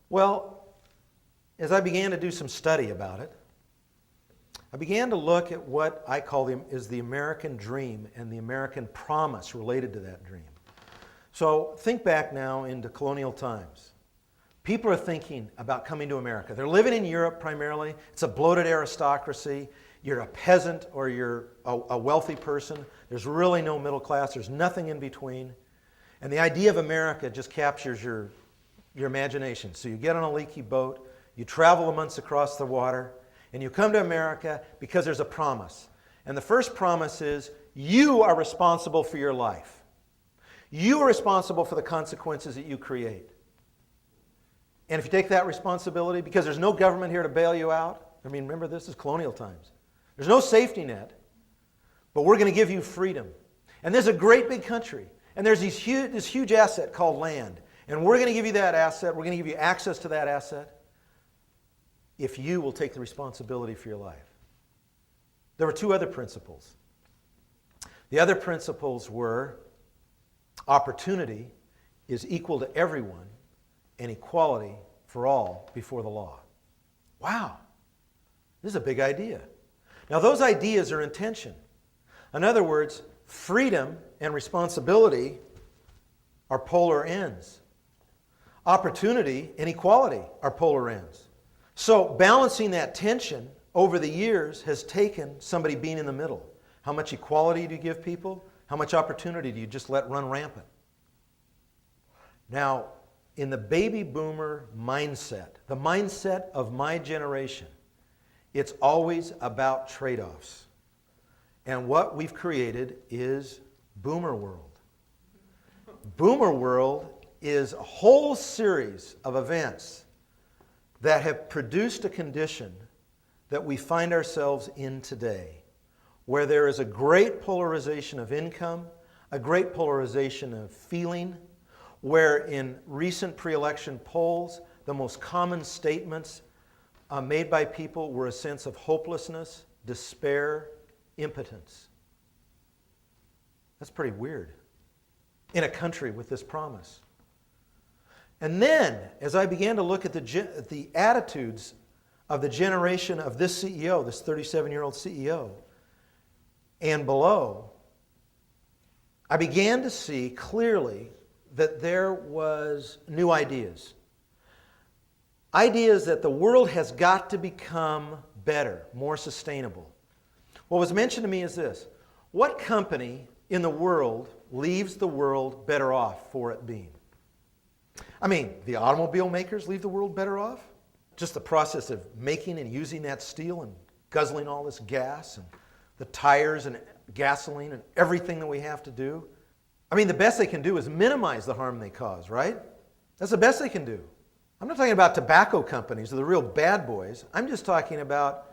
Well, as I began to do some study about it, I began to look at what I call is the American dream and the American promise related to that dream. So think back now into colonial times. People are thinking about coming to America. They're living in Europe primarily. It's a bloated aristocracy. You're a peasant or you're a wealthy person. There's really no middle class. There's nothing in between. And the idea of America just captures your imagination. So you get on a leaky boat, you travel the months across the water, and you come to America because there's a promise. And the first promise is you are responsible for your life. You are responsible for the consequences that you create. And if you take that responsibility, because there's no government here to bail you out, I mean, remember this is colonial times. There's no safety net, but we're going to give you freedom. And there's a great big country, and there's this huge asset called land. And we're going to give you that asset. We're going to give you access to that asset if you will take the responsibility for your life. There were two other principles. The other principles were opportunity is equal to everyone and equality for all before the law. Wow, this is a big idea. Now those ideas are in tension. In other words, freedom and responsibility are polar ends. Opportunity and equality are polar ends. So balancing that tension over the years has taken somebody being in the middle. How much equality do you give people? How much opportunity do you just let run rampant? Now, in the baby boomer mindset, the mindset of my generation, it's always about trade-offs. And what we've created is Boomer World. Boomer World is a whole series of events that have produced a condition that we find ourselves in today, where there is a great polarization of income, a great polarization of feeling, where in recent pre-election polls, the most common statements made by people were a sense of hopelessness, despair, impotence. That's pretty weird in a country with this promise. And then, as I began to look at the attitudes of the generation of this CEO, this 37-year-old CEO, and below, I began to see clearly that there was new ideas. Ideas that the world has got to become better, more sustainable. What was mentioned to me is this: what company in the world leaves the world better off for it being? I mean, the automobile makers leave the world better off? Just the process of making and using that steel and guzzling all this gas and the tires and gasoline and everything that we have to do. I mean, the best they can do is minimize the harm they cause, right? That's the best they can do. I'm not talking about tobacco companies or the real bad boys. I'm just talking about,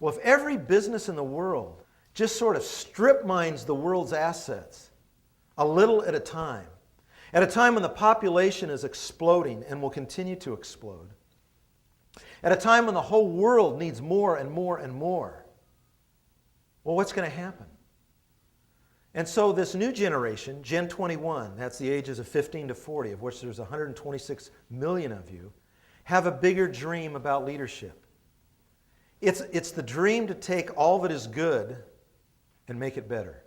well, if every business in the world just sort of strip mines the world's assets a little at a time when the population is exploding and will continue to explode, at a time when the whole world needs more and more and more, well, what's going to happen? And so this new generation, Gen 21, that's the ages of 15 to 40, of which there's 126 million of you, have a bigger dream about leadership. It's the dream to take all that is good and make it better.